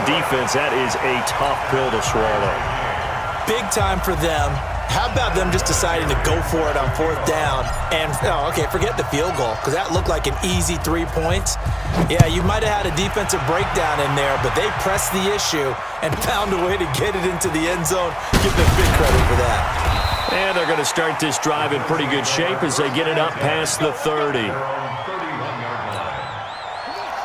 the defense, that is a tough pill to swallow. Big time for them. How about them just deciding to go for it on 4th down? And, forget the field goal, because that looked like an easy 3 points. Yeah, you might have had a defensive breakdown in there, but they pressed the issue and found a way to get it into the end zone. Give them big credit for that. And they're going to start this drive in pretty good shape as they get it up past the 30.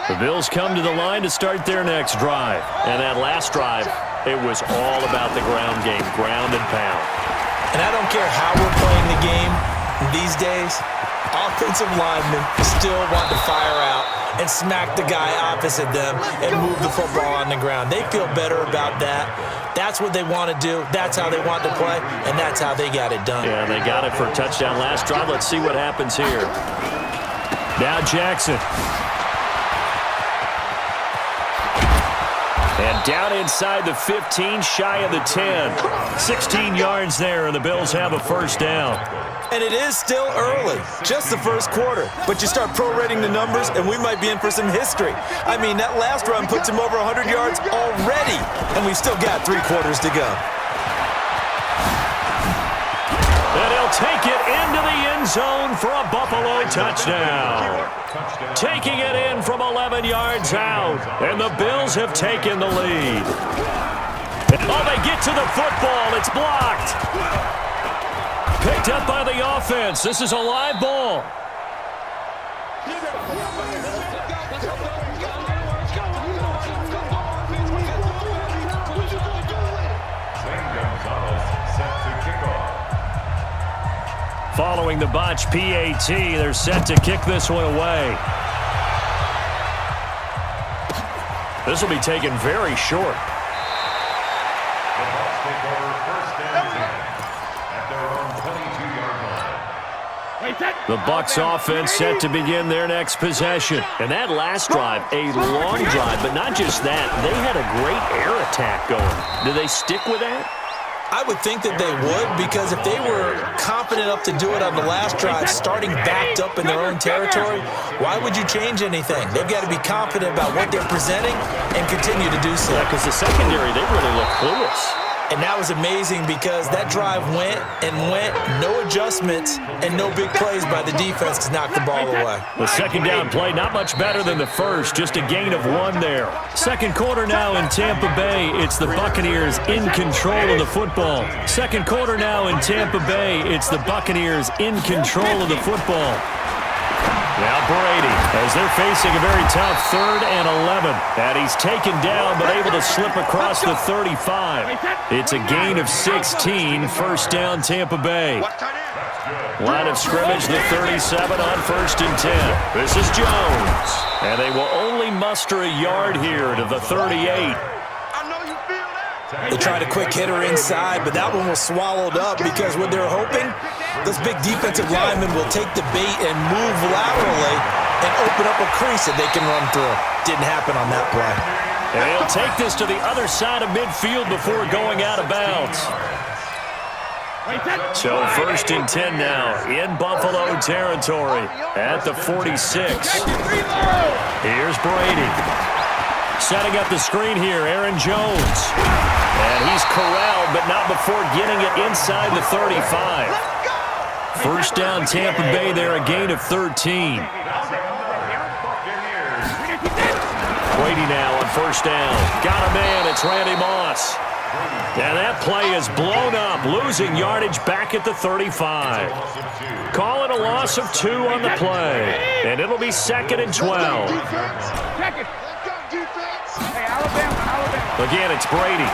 The Bills come to the line to start their next drive. And that last drive, it was all about the ground game, ground and pound. And I don't care how we're playing the game these days, offensive linemen still want to fire out and smack the guy opposite them and move the football on the ground. They feel better about that. That's what they want to do. That's how they want to play, and that's how they got it done. Yeah, they got it for a touchdown last drive. Let's see what happens here. Now Jackson. And down inside the 15, shy of the 10. 16 yards there, and the Bills have a first down. And it is still early, just the first quarter. But you start prorating the numbers, and we might be in for some history. I mean, that last run puts him over 100 yards already, and we've still got 3 quarters to go. And he'll take it into the end zone for a Buffalo touchdown. Taking it in from 11 yards out, and the Bills have taken the lead. Oh, they get to the football. It's blocked. Picked up by the offense. This is a live ball. Following the botch PAT, they're set to kick this one away. This will be taken very short. The Bucs offense set to begin their next possession. And that last drive, a long drive, but not just that. They had a great air attack going. Do they stick with that? I would think that they would, because if they were confident enough to do it on the last drive, starting backed up in their own territory, why would you change anything? They've got to be confident about what they're presenting and continue to do so. Yeah, because the secondary, they really look clueless. And that was amazing because that drive went and went, no adjustments, and no big plays by the defense to knock the ball away. The second down play, not much better than the first, just a gain of 1 there. Second quarter now in Tampa Bay. It's the Buccaneers in control of the football. Second quarter now in Tampa Bay. It's the Buccaneers in control of the football. Now Brady, as they're facing a very tough 3rd and 11. And he's taken down, but able to slip across the 35. It's a gain of 16, first down Tampa Bay. Line of scrimmage, the 37 on 1st and 10. This is Jones. And they will only muster a yard here to the 38. They tried a quick hitter inside, but that one was swallowed up because what they're hoping, those big defensive linemen will take the bait and move laterally and open up a crease that they can run through. Didn't happen on that play. And he'll take this to the other side of midfield before going out of bounds. So 1st and 10 now in Buffalo territory at the 46. Here's Brady. Setting up the screen here, Aaron Jones. And he's corralled, but not before getting it inside the 35. First down, Tampa Bay there, a gain of 13. Brady now on 1st down. Got a man, it's Randy Moss. And that play is blown up, losing yardage back at the 35. Call it a loss of 2 on the play. And it'll be 2nd and 12. Again, it's Brady.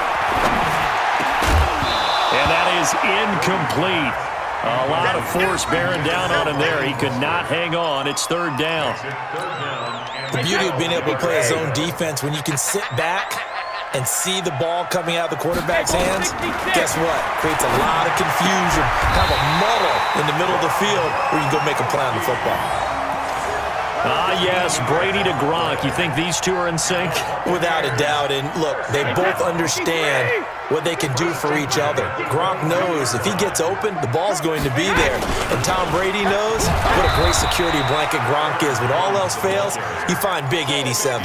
And that is incomplete. A lot of force bearing down on him there. He could not hang on. It's 3rd down. The beauty of being able to play a zone defense, when you can sit back and see the ball coming out of the quarterback's hands, guess what? Creates a lot of confusion. Have a muddle in the middle of the field where you can go make a play on the football. Ah, yes, Brady to Gronk. You think these two are in sync? Without a doubt. And look, they both understand what they can do for each other. Gronk knows if he gets open, the ball's going to be there. And Tom Brady knows what a great security blanket Gronk is. When all else fails, you find big 87.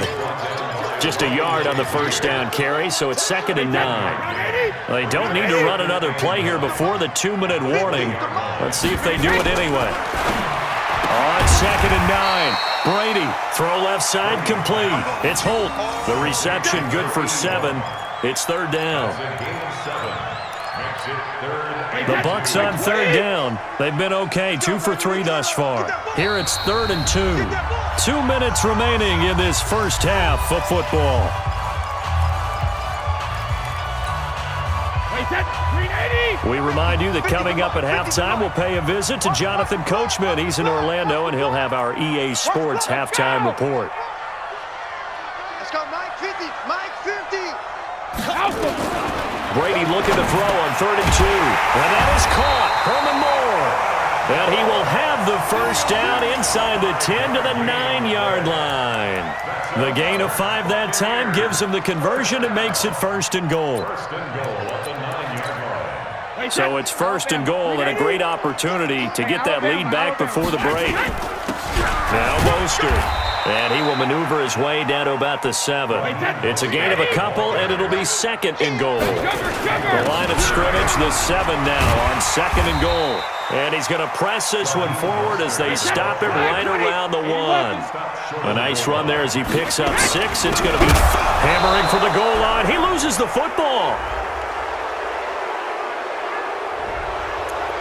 just a yard on the first down carry, so it's 2nd and 9. They don't need to run another play here before the 2-minute warning. Let's see if they do it anyway. On 2nd and 9, Brady, throw left side, complete. It's Holt. The reception good for 7. It's 3rd down. The Bucs on 3rd down. They've been okay, 2 for 3 thus far. Here it's 3rd and 2. 2 minutes remaining in this first half of football. We remind you that coming up at halftime, we'll pay a visit to Jonathan Coachman. He's in Orlando, and he'll have our EA Sports halftime report. Let's go, Mike 50, Mike 50. Brady looking to throw on 3rd and 2. And that is caught. Herman Moore. And he will have the first down inside the 10 to the 9-yard line. The gain of 5 that time gives him the conversion and makes it 1st and goal. So it's 1st and goal and a great opportunity to get that lead back before the break. Now Mostert. And he will maneuver his way down to about the 7. It's a gain of a couple, and it'll be 2nd and goal. The line of scrimmage, the 7 now on 2nd and goal. And he's going to press this one forward as they stop him right around the 1. A nice run there as he picks up 6. It's going to be hammering for the goal line. He loses the football.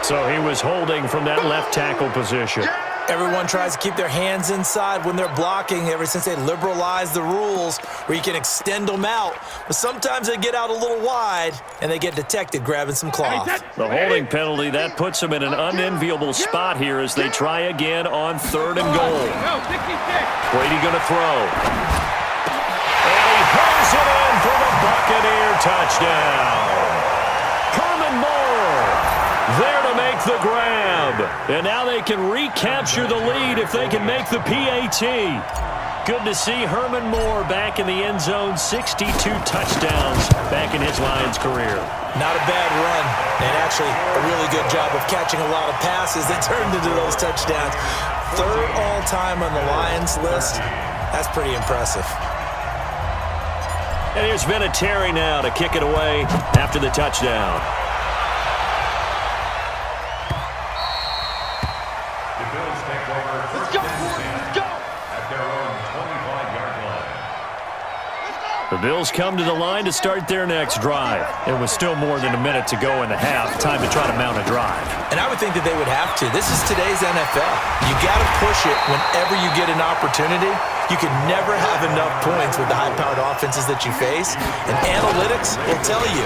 So he was holding from that left tackle position. Everyone tries to keep their hands inside when they're blocking ever since they liberalized the rules where you can extend them out. But sometimes they get out a little wide, and they get detected grabbing some cloth. The holding penalty, that puts them in an unenviable spot here as they try again on 3rd and goal. Brady going to throw. And he pulls it in for the Buccaneer touchdown. Herman Moore there to make the grab. And now they can recapture the lead if they can make the PAT. Good to see Herman Moore back in the end zone. 62 touchdowns back in his Lions career. Not a bad run, and actually a really good job of catching a lot of passes that turned into those touchdowns. 3rd all-time on the Lions list. That's pretty impressive. And here's Vinatieri now to kick it away after the touchdown. The Bills come to the line to start their next drive. It was still more than a minute to go in the half. Time to try to mount a drive. And I would think that they would have to. This is today's NFL. You got to push it whenever you get an opportunity. You can never have enough points with the high-powered offenses that you face. And analytics will tell you,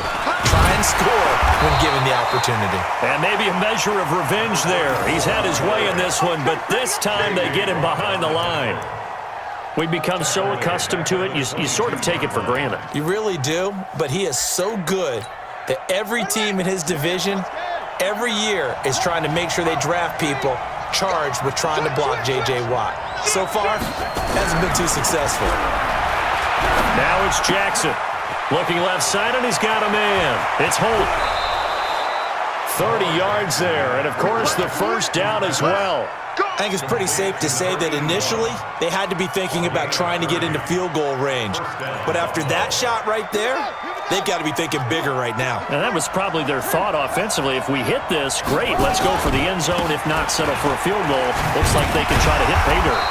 try and score when given the opportunity. And maybe a measure of revenge there. He's had his way in this one, but this time they get him behind the line. We become so accustomed to it, you sort of take it for granted. You really do, but he is so good that every team in his division, every year, is trying to make sure they draft people charged with trying to block J.J. Watt. So far, hasn't been too successful. Now it's Jackson. Looking left side, and he's got a man. It's Holt. 30 yards there, and of course the first down as well. I think it's pretty safe to say that initially they had to be thinking about trying to get into field goal range. But after that shot right there, they've got to be thinking bigger right now. And that was probably their thought offensively. If we hit this, great, let's go for the end zone. If not, settle for a field goal. Looks like they can try to hit pay dirt.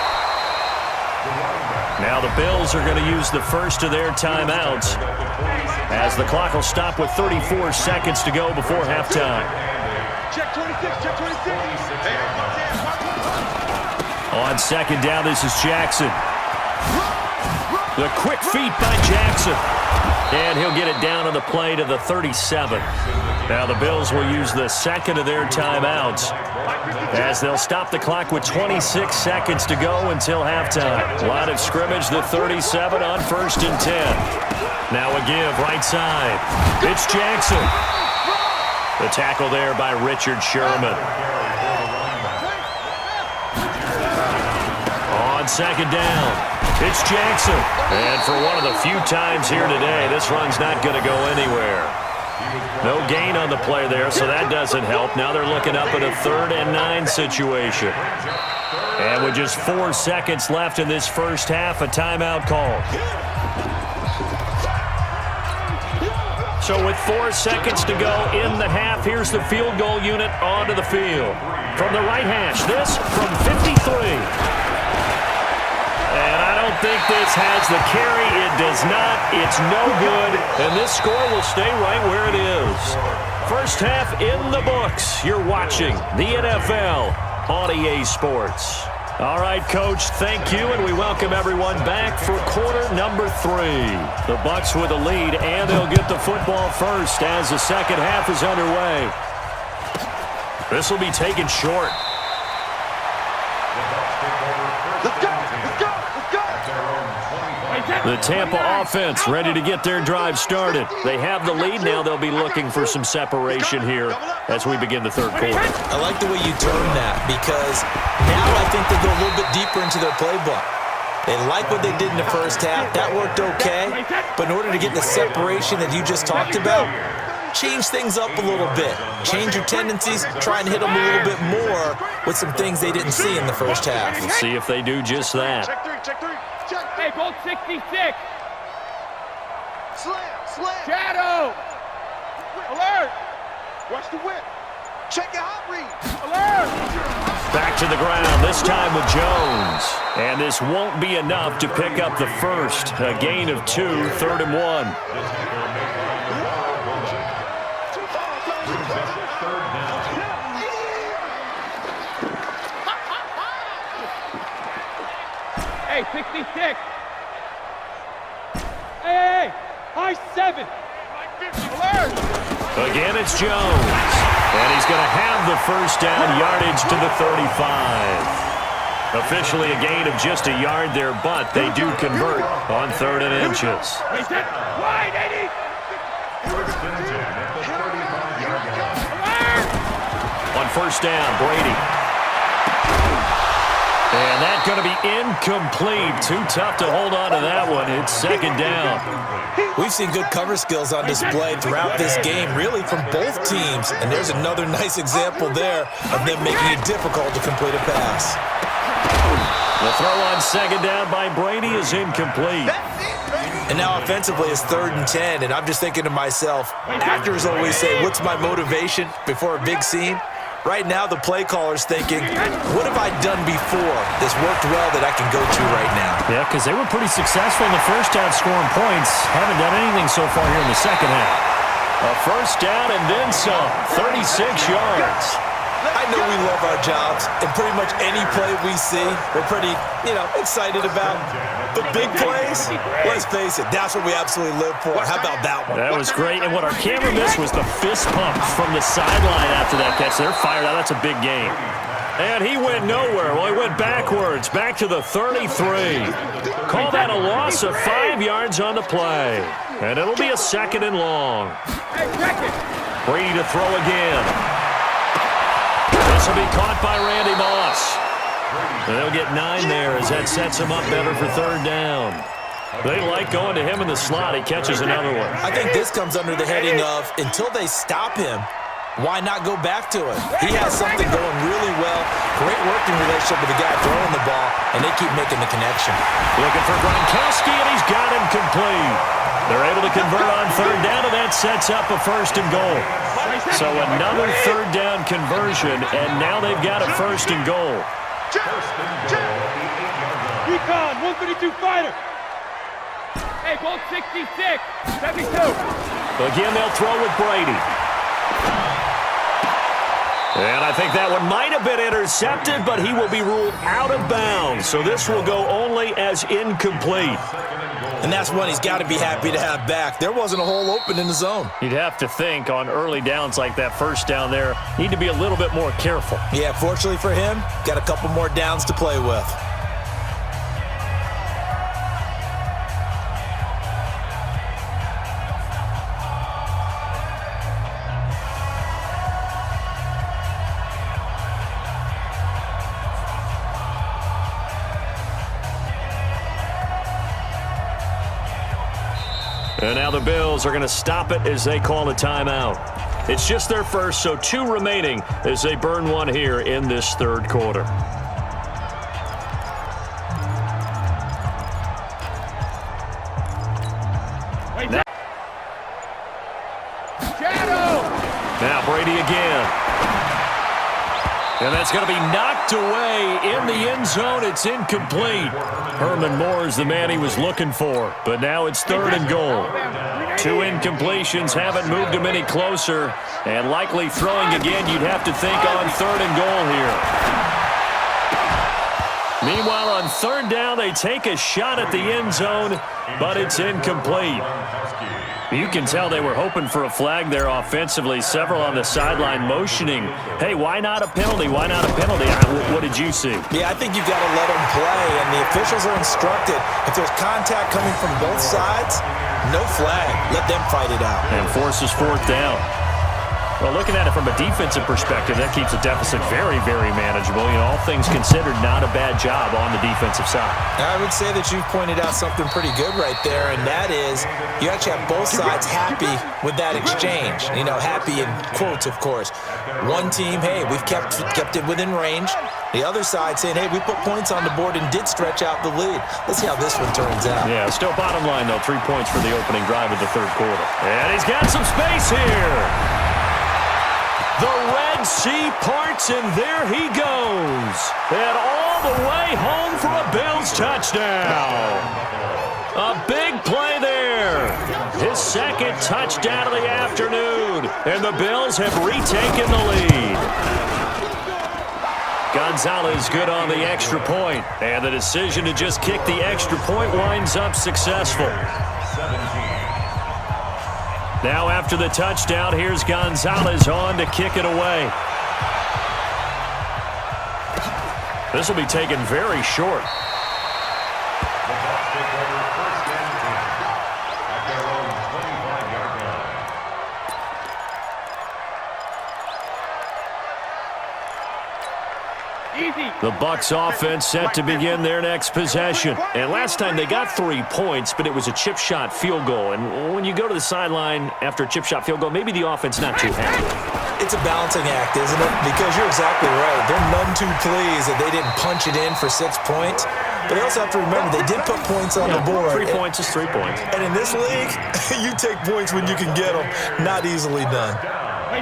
Now the Bills are going to use the first of their timeouts as the clock will stop with 34 seconds to go before halftime. Check 26, check 26. On 2nd down, this is Jackson. The quick feet by Jackson. And he'll get it down on the play to the 37. Now the Bills will use the 2nd of their timeouts as they'll stop the clock with 26 seconds to go until halftime. Line of scrimmage, the 37 on 1st and 10. Now a give right side. It's Jackson. The tackle there by Richard Sherman. On 2nd down, it's Jackson. And for one of the few times here today, this run's not going to go anywhere. No gain on the play there, so that doesn't help. Now they're looking up at a 3rd and 9 situation. And with just 4 seconds left in this first half, a timeout call. So with 4 seconds to go in the half, here's the field goal unit onto the field. From the right hash, this from 53. And I don't think this has the carry. It does not. It's no good. And this score will stay right where it is. First half in the books. You're watching the NFL on EA Sports. All right, Coach, thank you, and we welcome everyone back for quarter number 3. The Bucs with a lead, and they'll get the football first as the second half is underway. This will be taken short. Let's go! Let's go! Let's go! The Tampa offense ready to get their drive started. They have the lead. Now they'll be looking for some separation here as we begin the third quarter. I like the way you term that because now I think they go a little bit deeper into their playbook. They like what they did in the first half. That worked okay. But in order to get the separation that you just talked about, change things up a little bit. Change your tendencies. Try and hit them a little bit more with some things they didn't see in the first half. We'll see if they do just that. Check three, check three, check three. Hey, bolt 66. Slam. Shadow. Alert. Watch the whip. Check your hot read. Alert. Back to the ground, this time with Jones. And this won't be enough to pick up the first. A gain of 2, 3rd and 1. Hey, 66. Hey, high 7. Alert. Again, it's Jones. And he's going to have the first down, yardage to the 35. Officially a gain of just a yard there, but they do convert on 3rd and inches. Wide, 80. On first down, Brady. And that's going to be incomplete. Too tough to hold on to that one. It's 2nd down. We've seen good cover skills on display throughout this game, really from both teams. And there's another nice example there of them making it difficult to complete a pass. The throw on 2nd down by Brady is incomplete. And now offensively it's 3rd and 10. And I'm just thinking to myself, actors always say, what's my motivation before a big scene? Right now, the play caller's thinking, what have I done before this worked well that I can go to right now? Yeah, because they were pretty successful in the first half scoring points. Haven't done anything so far here in the second half. A first down and then some, 36 yards. I know we love our jobs, and pretty much any play we see, we're pretty, excited about. But big plays, let's face it, that's what we absolutely live for. How about that one? That was great, and what our camera missed was the fist pump from the sideline after that catch. They're fired out. That's a big game. And he went nowhere. Well, he went backwards, back to the 33. Call that a loss of 5 yards on the play. And it'll be a 2nd and long. Brady to throw again. This will be caught by Randy Moss. They'll get 9 there as that sets him up better for 3rd down. They like going to him in the slot. He catches another one. I think this comes under the heading of, until they stop him, why not go back to him? He has something going really well. Great working relationship with the guy throwing the ball, and they keep making the connection. Looking for Gronkowski, and he's got him complete. They're able to convert on 3rd down, and that sets up a 1st and goal. So another 3rd down conversion, and now they've got a 1st and goal. Recon, 132 fighter. Hey, bolt 66. 72. Again, they'll throw with Brady. And I think that one might have been intercepted, but he will be ruled out of bounds. So this will go only as incomplete. And that's one he's got to be happy to have back. There wasn't a hole open in the zone. You'd have to think on early downs like that first down there, need to be a little bit more careful. Yeah, fortunately for him, got a couple more downs to play with. And now the Bills are going to stop it as they call a timeout. It's just their first, so 2 remaining as they burn one here in this 3rd quarter. Now Brady again. And that's going to be knocked away in the end zone. It's incomplete. Herman Moore is the man he was looking for. But now it's 3rd and goal. 2 incompletions haven't moved him any closer. And likely throwing again, you'd have to think on 3rd and goal here. Meanwhile, on 3rd down, they take a shot at the end zone, but it's incomplete. You can tell they were hoping for a flag there offensively. Several on the sideline motioning, hey, why not a penalty? Why not a penalty? What did you see? Yeah, I think you've got to let them play, and the officials are instructed. If there's contact coming from both sides, no flag. Let them fight it out. And forces 4th down. Well, looking at it from a defensive perspective, that keeps the deficit very, very manageable. You know, all things considered, not a bad job on the defensive side. I would say that you've pointed out something pretty good right there, and that is you actually have both sides happy with that exchange. You know, happy in quotes, of course. One team, hey, we've kept it within range. The other side saying, hey, we put points on the board and did stretch out the lead. Let's see how this one turns out. Yeah, still bottom line, though, 3 points for the opening drive of the 3rd quarter. And he's got some space here. The Red Sea parts, and there he goes. And all the way home for a Bills touchdown. A big play there. His 2nd touchdown of the afternoon. And the Bills have retaken the lead. Gonzalez good on the extra point. And the decision to just kick the extra point winds up successful. Now after the touchdown, here's Gonzalez on to kick it away. This will be taken very short. The Bucs offense set to begin their next possession. And last time they got 3 points, but it was a chip shot field goal. And when you go to the sideline after a chip shot field goal, maybe the offense not too happy. It's a balancing act, isn't it? Because you're exactly right. They're none too pleased that they didn't punch it in for 6 points. But they also have to remember they did put points on the board. 3 points is 3 points. And in this league, you take points when you can get them. Not easily done.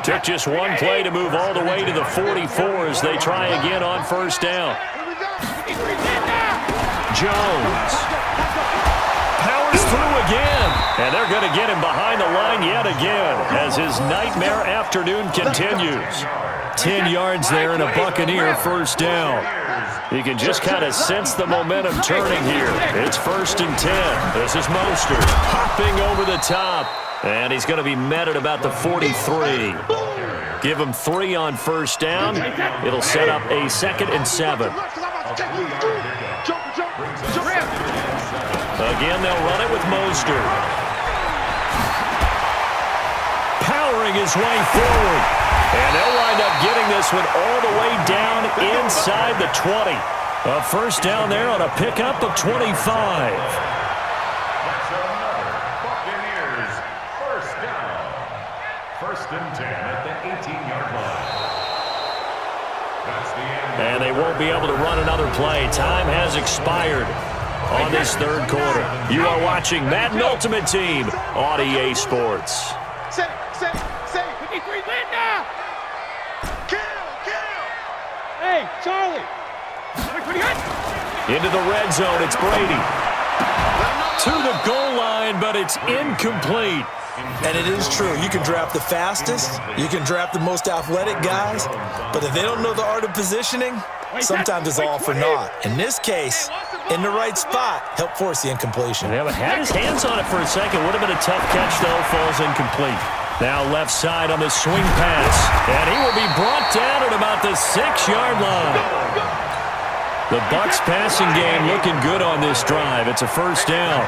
Took just 1 play to move all the way to the 44 as they try again on 1st down. Jones powers through again, and they're going to get him behind the line yet again as his nightmare afternoon continues. 10 yards there and a Buccaneer 1st down. You can just kind of sense the momentum turning here. It's 1st and 10. This is Mostert hopping over the top. And he's going to be met at about the 43. Give him 3 on 1st down. It'll set up a 2nd and 7. Again, they'll run it with Mostert. Powering his way forward. And they'll wind up getting this one all the way down inside the 20. A 1st down there on a pickup of 25. And they won't be able to run another play. Time has expired on this 3rd quarter. You are watching Madden Ultimate Team on EA Sports. Hey, Charlie. Into the red zone, it's Brady. To the goal line, but it's incomplete. And it is true. You can draft the fastest. You can draft the most athletic guys. But if they don't know the art of positioning, sometimes it's all for naught. In this case, in the right spot, help force the incompletion. Yeah, but had his hands on it for a second. Would have been a tough catch, though. Falls incomplete. Now left side on the swing pass. And he will be brought down at about the 6-yard line. The Bucs passing game looking good on this drive. It's a 1st down.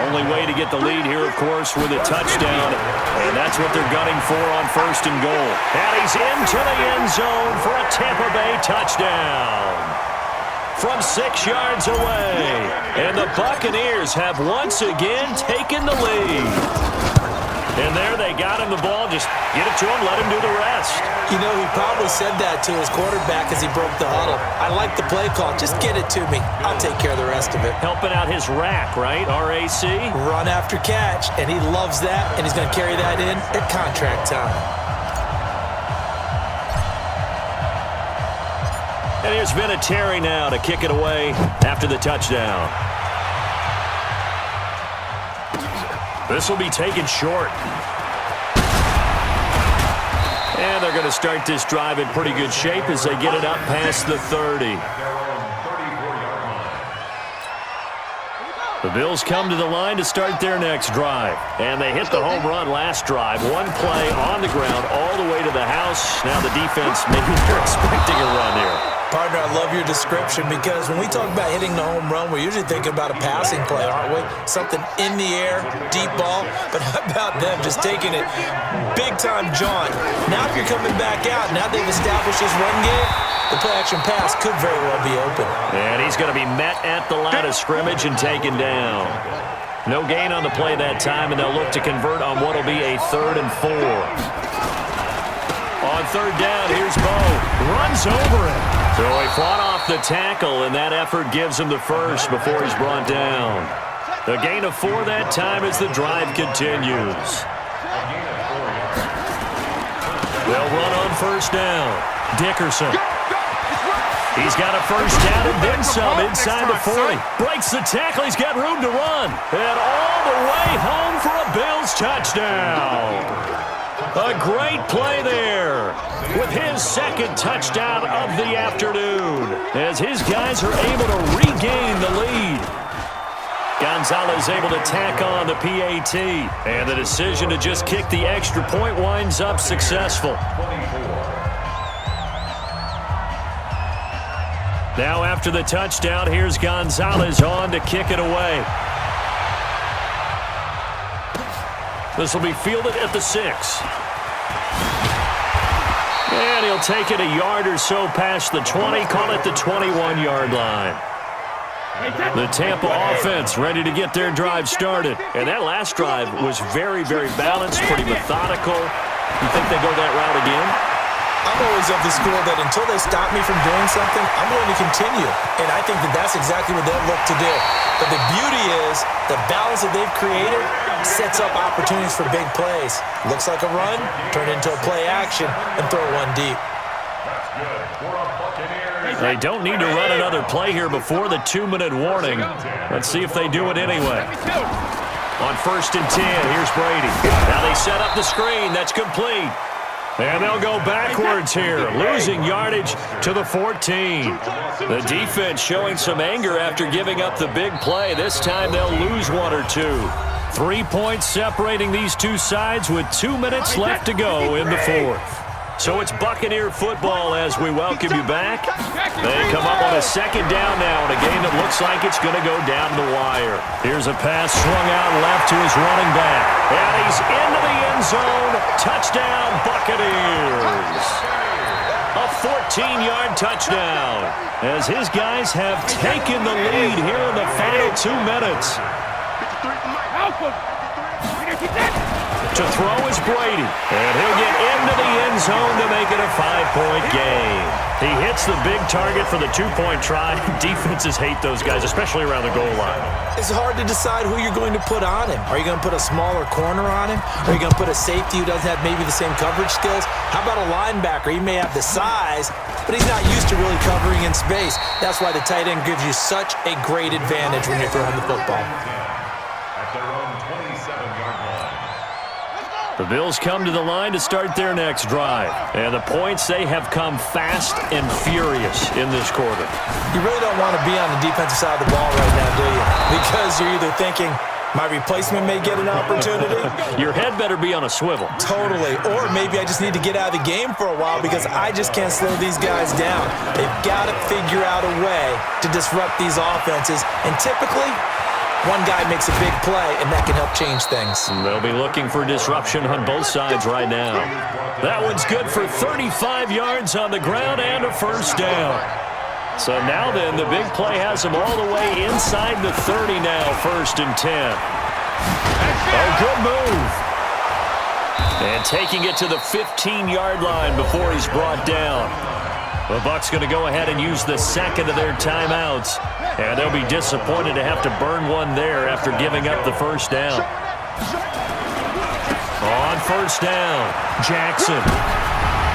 Only way to get the lead here, of course, with a touchdown. And that's what they're gunning for on 1st and goal. And he's into the end zone for a Tampa Bay touchdown. From 6 yards away. And the Buccaneers have once again taken the lead. And there they got him the ball. Just get it to him, let him do the rest. You know, he probably said that to his quarterback as he broke the huddle. I like the play call. Just get it to me. I'll take care of the rest of it. Helping out his rack, right? RAC? Run after catch, and he loves that, and he's going to carry that in at contract time. And here's Vinatieri now to kick it away after the touchdown. This will be taken short. And they're going to start this drive in pretty good shape as they get it up past the 30. The Bills come to the line to start their next drive. And they hit the home run last drive. One play on the ground all the way to the house. Now the defense, maybe they're expecting a run here. Partner, I love your description because when we talk about hitting the home run, we're usually thinking about a passing play, aren't we? Something in the air, deep ball. But how about them just taking it big-time jaunt? Now if you're coming back out, now they've established this run game, the play-action pass could very well be open. And he's going to be met at the line of scrimmage and taken down. No gain on the play that time, and they'll look to convert on what will be a 3rd and 4. On 3rd down, here's Bo. Runs over it. So he fought off the tackle, and that effort gives him the first before he's brought down. The gain of 4 that time as the drive continues. They'll run on 1st down. Dickerson. He's got a 1st down and then some inside the 40. Breaks the tackle. He's got room to run. And all the way home for a Bills touchdown. A great play there with his 2nd touchdown of the afternoon as his guys are able to regain the lead. Gonzalez able to tack on the PAT, and the decision to just kick the extra point winds up successful. Now after the touchdown, here's Gonzalez on to kick it away. This will be fielded at the 6. And he'll take it a yard or so past the 20, call it the 21-yard line. The Tampa offense ready to get their drive started. And that last drive was very, very balanced, pretty methodical. You think they go that route again? I'm always of the school that until they stop me from doing something, I'm going to continue. And I think that that's exactly what they'll look to do. But the beauty is the balance that they've created sets up opportunities for big plays. Looks like a run, turn into a play action, and throw one deep. They don't need to run another play here before the 2-minute warning. Let's see if they do it anyway. On 1st and 10, here's Brady. Now they set up the screen. That's complete. And they'll go backwards here, losing yardage to the 14. The defense showing some anger after giving up the big play. This time they'll lose 1 or 2. 3 points separating these two sides with 2 minutes left to go in the 4th. So it's Buccaneer football as we welcome you back. They come up on a 2nd down now in a game that looks like it's going to go down the wire. Here's a pass swung out left to his running back. And he's into the end zone. Touchdown, Buccaneers. A 14-yard touchdown as his guys have taken the lead here in the final 2 minutes. To throw is Brady, and he'll get into the end zone to make it a 5-point game. He hits the big target for the 2-point try. Defenses hate those guys, especially around the goal line. It's hard to decide who you're going to put on him. Are you going to put a smaller corner on him? Are you going to put a safety who doesn't have maybe the same coverage skills? How about a linebacker? He may have the size, but he's not used to really covering in space. That's why the tight end gives you such a great advantage when you're throwing the football. The Bills come to the line to start their next drive. And the points, they have come fast and furious in this quarter. You really don't want to be on the defensive side of the ball right now, do you? Because you're either thinking, my replacement may get an opportunity. Your head better be on a swivel. Totally. Or maybe I just need to get out of the game for a while because I just can't slow these guys down. They've got to figure out a way to disrupt these offenses. And typically, one guy makes a big play, and that can help change things. They'll be looking for disruption on both sides right now. That one's good for 35 yards on the ground and a 1st down. So now then, the big play has them all the way inside the 30 now, 1st and 10. Oh, good move. And taking it to the 15-yard line before he's brought down. The Bucs going to go ahead and use the second of their timeouts. And they'll be disappointed to have to burn one there after giving up the first down. On first down, Jackson.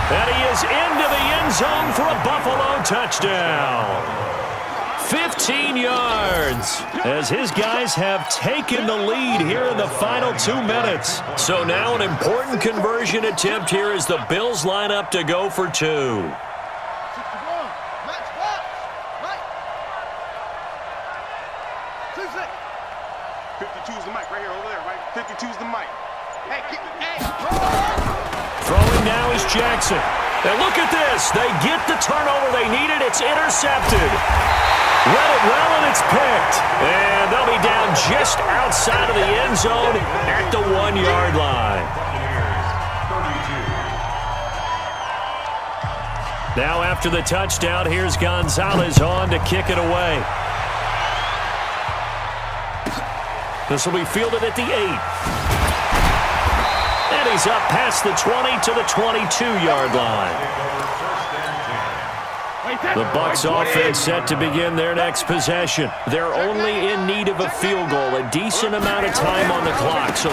And he is into the end zone for a Buffalo touchdown. 15 yards as his guys have taken the lead here in the final 2 minutes. So now an important conversion attempt here as the Bills line up to go for 2. 52's the mic right here, over there, right? 52's the mic. Hey. Throwing now is Jackson. And look at this. They get the turnover they needed. It's intercepted. Read it well, and it's picked. And they'll be down just outside of the end zone at the 1-yard line. Now after the touchdown, here's Gonzalez on to kick it away. This will be fielded at the 8. And he's up past the 20 to the 22-yard line. The Bucs offense set to begin their next possession. They're only in need of a field goal, a decent amount of time on the clock. So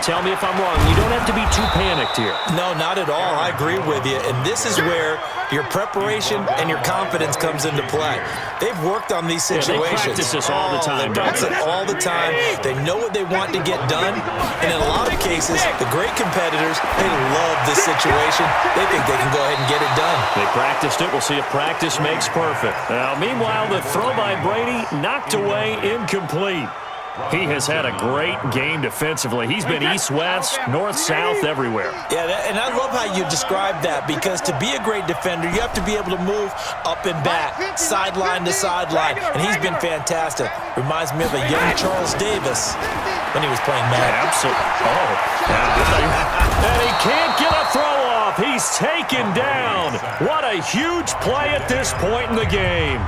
tell me if I'm wrong. You don't have to be too panicked here. No, not at all. I agree with you. And this is where your preparation and your confidence comes into play. They've worked on these situations. They practice this all the time. They practice it all the time. They know what they want to get done. And in a lot of cases, the great competitors, they love this situation. They think they can go ahead and get it done. They practiced it. We'll see if practice makes perfect. Now, meanwhile, the throw by Brady knocked away, incomplete. He has had a great game defensively. He's been east-west, north-south, everywhere. Yeah, and I love how you describe that, because to be a great defender, you have to be able to move up and back, sideline to sideline, and he's been fantastic. Reminds me of a young Charles Davis when he was playing Madden. Absolutely. And he can't get a throw off. He's taken down. What a huge play at this point in the game.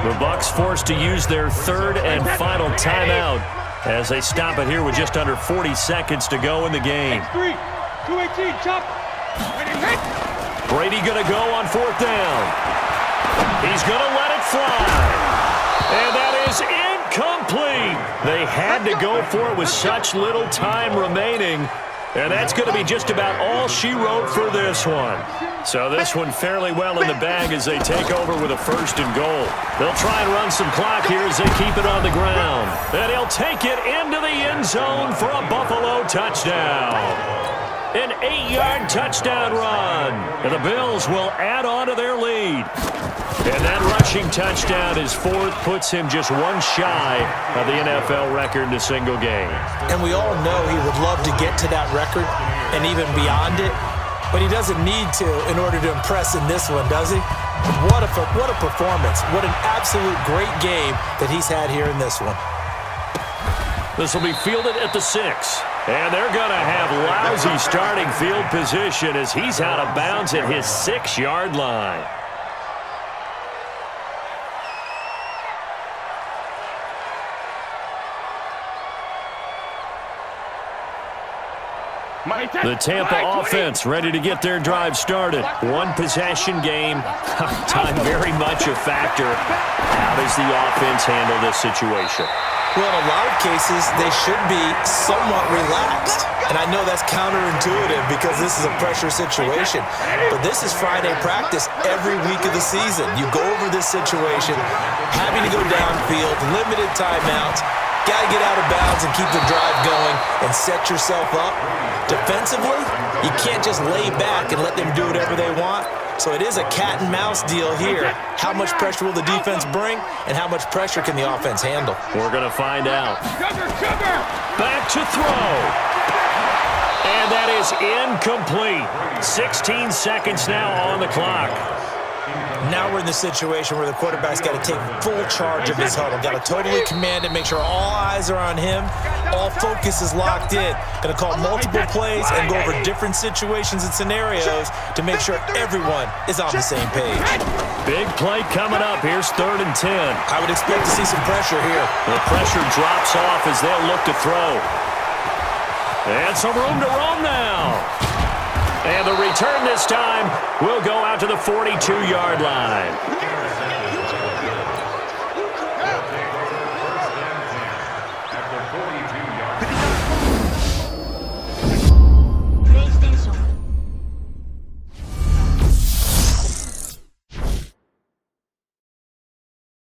The Bucs forced to use their third and final timeout as they stop it here with just under 40 seconds to go in the game. 218, chop. Brady going to go on fourth down. He's going to let it fly. And that is incomplete. They had to go for it with such little time remaining. And that's going to be just about all she wrote for this one. So this one fairly well in the bag as they take over with a first and goal. They'll try and run some clock here as they keep it on the ground. And he'll take it into the end zone for a Buffalo touchdown. An 8-yard touchdown run. And the Bills will add on to their lead. And that rushing touchdown, his fourth, puts him just one shy of the NFL record in a single game. And we all know he would love to get to that record and even beyond it, but he doesn't need to in order to impress in this one, does he? What a performance. What an absolute great game that he's had here in this one. This will be fielded at the 6. And they're going to have lousy starting field position as he's out of bounds at his 6-yard line. The Tampa offense ready to get their drive started. One possession game. Time very much a factor. How does the offense handle this situation? Well, in a lot of cases, they should be somewhat relaxed. And I know that's counterintuitive because this is a pressure situation. But this is Friday practice every week of the season. You go over this situation, having to go downfield, limited timeouts, got to get out of bounds and keep the drive going and set yourself up. Defensively, you can't just lay back and let them do whatever they want. So it is a cat and mouse deal here. How much pressure will the defense bring, and how much pressure can the offense handle? We're going to find out. Back to throw. And that is incomplete. 16 seconds now on the clock. Now we're in the situation where the quarterback's got to take full charge of his huddle. Got to totally command it, make sure all eyes are on him. All focus is locked in. Going to call multiple plays and go over different situations and scenarios to make sure everyone is on the same page. Big play coming up. Here's 3rd and 10. I would expect to see some pressure here. The pressure drops off as they'll look to throw. And some room to roam now. And the return this time will go out to the 42-yard line.